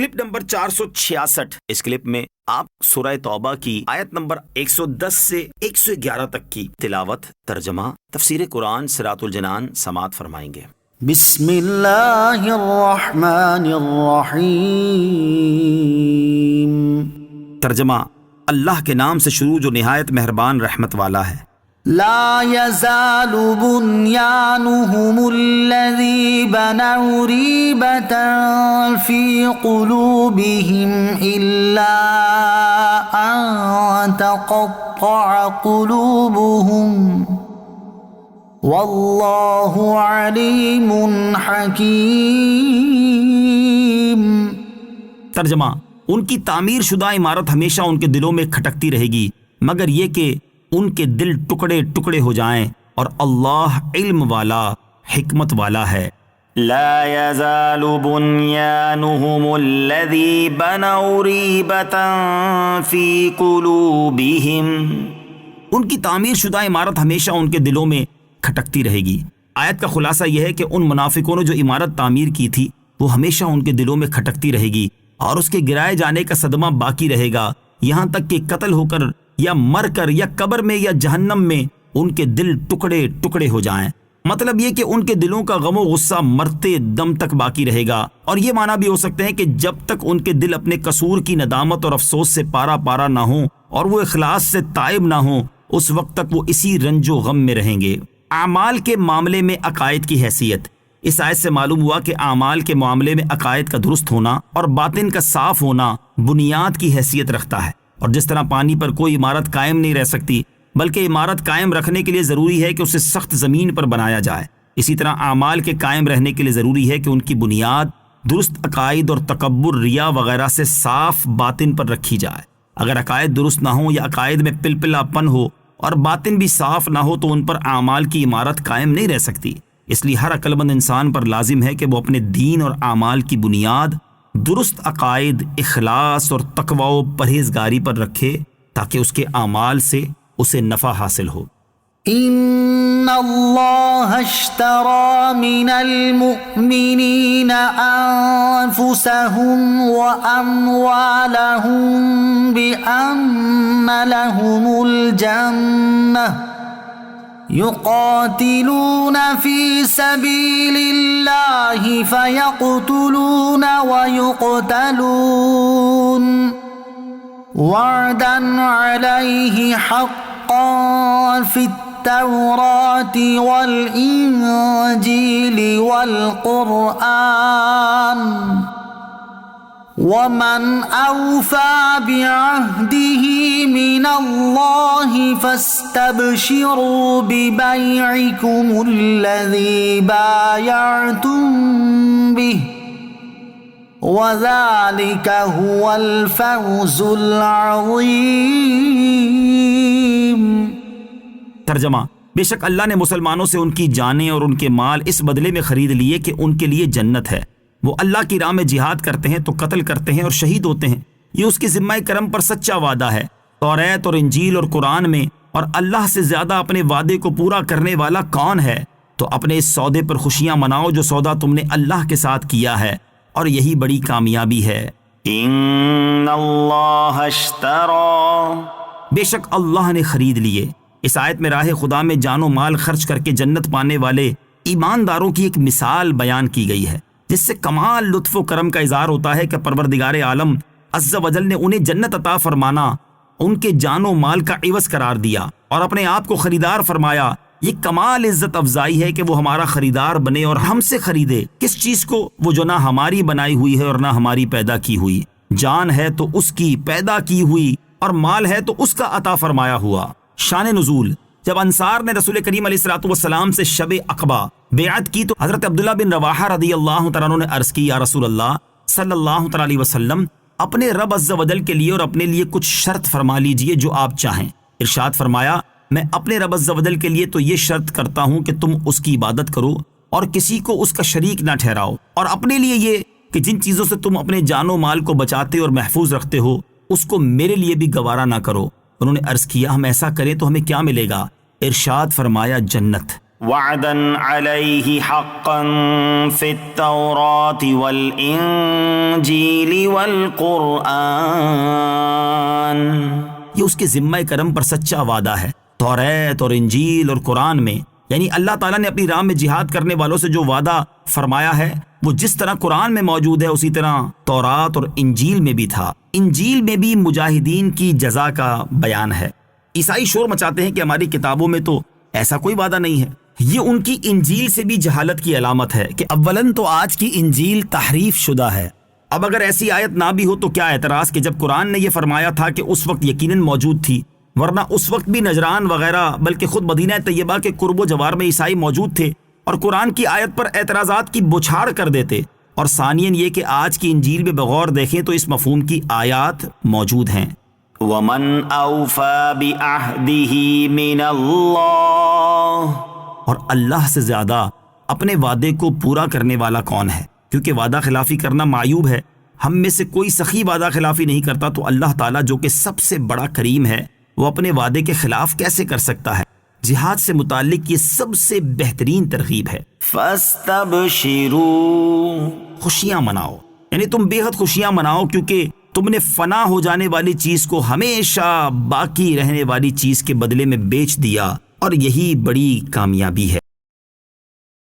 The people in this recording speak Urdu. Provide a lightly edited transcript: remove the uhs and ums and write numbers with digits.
Clip number 466۔ اس کلپ میں آپ سورہ توبہ کی آیت نمبر 110 سے 111 تک کی تلاوت، ترجمہ، تفسیر قرآن صراط الجنان سماعت فرمائیں گے۔ بسم اللہ الرحمن الرحیم۔ ترجمہ، اللہ کے نام سے شروع جو نہایت مہربان رحمت والا ہے۔ لا يزال بنيانهم الذي بنوا ريبة في قلوبهم إلا أن تقطع قلوبهم والله عليم حكيم۔ ترجمہ، ان کی تعمیر شدہ عمارت ہمیشہ ان کے دلوں میں کھٹکتی رہے گی مگر یہ کہ ان کے دل ٹکڑے ٹکڑے ہو جائیں، اور اللہ علم والا، حکمت والا ہے۔ لا يزال بنيانهم الذي بنوا ريبة في قلوبهم، ان کی تعمیر شدہ عمارت ہمیشہ ان کے دلوں میں کھٹکتی رہے گی۔ آیت کا خلاصہ یہ ہے کہ ان منافقوں نے جو عمارت تعمیر کی تھی وہ ہمیشہ ان کے دلوں میں کھٹکتی رہے گی اور اس کے گرائے جانے کا صدمہ باقی رہے گا، یہاں تک کہ قتل ہو کر یا مر کر یا قبر میں یا جہنم میں ان کے دل ٹکڑے ٹکڑے ہو جائیں۔ مطلب یہ کہ ان کے دلوں کا غم و غصہ مرتے دم تک باقی رہے گا، اور یہ معنی بھی ہو سکتے ہیں کہ جب تک ان کے دل اپنے قصور کی ندامت اور افسوس سے پارا پارا نہ ہوں اور وہ اخلاص سے تائب نہ ہوں، اس وقت تک وہ اسی رنج و غم میں رہیں گے۔ اعمال کے معاملے میں عقائد کی حیثیت۔ اس آیت سے معلوم ہوا کہ اعمال کے معاملے میں عقائد کا درست ہونا اور باطن کا صاف ہونا بنیاد کی حیثیت رکھتا ہے، اور جس طرح پانی پر کوئی عمارت قائم نہیں رہ سکتی بلکہ عمارت قائم رکھنے کے لیے ضروری ہے کہ اسے سخت زمین پر بنایا جائے، اسی طرح اعمال کے قائم رہنے کے لیے ضروری ہے کہ ان کی بنیاد درست عقائد اور تکبر، ریا وغیرہ سے صاف باطن پر رکھی جائے۔ اگر عقائد درست نہ ہوں یا عقائد میں پلپلا پن ہو اور باطن بھی صاف نہ ہو تو ان پر اعمال کی عمارت قائم نہیں رہ سکتی۔ اس لیے ہر عقل مند انسان پر لازم ہے کہ وہ اپنے دین اور اعمال کی بنیاد درست عقائد، اخلاص اور تقوی و پرہیزگاری پر رکھے تاکہ اس کے اعمال سے اسے نفع حاصل ہو۔ ان اللہ اشترى من المؤمنین انفسهم واموالهم بان لهم الجنہ يقاتلون في سبيل الله فيقتلون ويقتلون وعدا عليه حقا في التوراة والإنجيل والقرآن ومن أوفى بعهده من الله فاستبشروا ببيعكم الذي بايعتم به وذلك هو الفوز العظيم۔ ترجمہ، بے شک اللہ نے مسلمانوں سے ان کی جانیں اور ان کے مال اس بدلے میں خرید لیے کہ ان کے لیے جنت ہے۔ وہ اللہ کی راہ میں جہاد کرتے ہیں تو قتل کرتے ہیں اور شہید ہوتے ہیں، یہ اس کے ذمہ کرم پر سچا وعدہ ہے۔ توریت اور انجیل اور قرآن میں، اور اللہ سے زیادہ اپنے وعدے کو پورا کرنے والا کون ہے؟ تو اپنے اس سودے پر خوشیاں مناؤ جو سودا تم نے اللہ کے ساتھ کیا ہے، اور یہی بڑی کامیابی ہے۔ ان اللہ اشتری، بے شک اللہ نے خرید لیے۔ اس آیت میں راہ خدا میں جان و مال خرچ کر کے جنت پانے والے ایمانداروں کی ایک مثال بیان کی گئی ہے، جس سے کمال لطف و کرم کا اظہار ہوتا ہے کہ پروردگار عالم عز و جل نے انہیں جنت عطا فرمانا ان کے جان و مال کا عوض قرار دیا اور اپنے آپ کو خریدار فرمایا۔ یہ کمال عزت افزائی ہے کہ وہ ہمارا خریدار بنے اور ہم سے خریدے۔ کس چیز کو؟ وہ جو نہ ہماری بنائی ہوئی ہے اور نہ ہماری پیدا کی ہوئی۔ جان ہے تو اس کی پیدا کی ہوئی، اور مال ہے تو اس کا عطا فرمایا ہوا۔ شان نزول، جب انصار نے رسول کریم علیہ الصلوۃ والسلام سے شب عقبہ بیعت کی تو حضرت عبداللہ بن رواحہ رضی اللہ تعالیٰ عنہ نے عرض کی، یا رسول اللہ صلی اللہ تعالیٰ علیہ وسلم، اپنے رب عز و جل کے لیے اور اپنے لیے کچھ شرط فرما لیجئے جو آپ چاہیں۔ ارشاد فرمایا، میں اپنے رب عز و جل کے لیے تو یہ شرط کرتا ہوں کہ تم اس کی عبادت کرو اور کسی کو اس کا شریک نہ ٹھہراؤ، اور اپنے لیے یہ کہ جن چیزوں سے تم اپنے جان و مال کو بچاتے اور محفوظ رکھتے ہو اس کو میرے لیے بھی گوارا نہ کرو۔ انہوں نے عرض کیا، ہم ایسا کریں تو ہمیں کیا ملے گا؟ ارشاد فرمایا، جنت۔ وعدا علیہ حقا فی التوراۃ والانجیل والقرآن، یہ اس کے ذمہ کرم پر سچا وعدہ ہے توریت اور انجیل اور قرآن میں، یعنی اللہ تعالیٰ نے اپنی راہ میں جہاد کرنے والوں سے جو وعدہ فرمایا ہے وہ جس طرح قرآن میں موجود ہے اسی طرح تورات اور انجیل میں بھی تھا۔ انجیل میں بھی مجاہدین کی جزا کا بیان ہے۔ عیسائی شور مچاتے ہیں کہ ہماری کتابوں میں تو ایسا کوئی وعدہ نہیں ہے۔ یہ ان کی انجیل سے بھی جہالت کی علامت ہے کہ اولاً تو آج کی انجیل تحریف شدہ ہے۔ اب اگر ایسی آیت نہ بھی ہو تو کیا اعتراض کہ جب قرآن نے یہ فرمایا تھا کہ اس وقت یقیناً موجود تھی، ورنہ اس وقت بھی نجران وغیرہ بلکہ خود مدینہ طیبہ کے قرب و جوار میں عیسائی موجود تھے اور قرآن کی آیت پر اعتراضات کی بچھاڑ کر دیتے۔ اور ثانیاً یہ کہ آج کی انجیل میں بغور دیکھیں تو اس مفہوم کی آیات موجود ہیں۔ وَمَنْ أَوْفَى بِعَهْدِهِ مِنَ اللَّهِ، اور اللہ سے زیادہ اپنے وعدے کو پورا کرنے والا کون ہے؟ کیونکہ وعدہ خلافی کرنا معیوب ہے، ہم میں سے کوئی سخی وعدہ خلافی نہیں کرتا، تو اللہ تعالیٰ جو کہ سب سے بڑا کریم ہے وہ اپنے وعدے کے خلاف کیسے کر سکتا ہے؟ جہاد سے متعلق یہ سب سے بہترین ترغیب ہے۔ فَاسْتَبْشِرُوا، خوشیاں مناؤ، یعنی تم بے حد خوشیاں مناؤ کیونکہ تم نے فنا ہو جانے والی چیز کو ہمیشہ باقی رہنے والی چیز کے بدلے میں بیچ دیا، اور یہی بڑی کامیابی ہے۔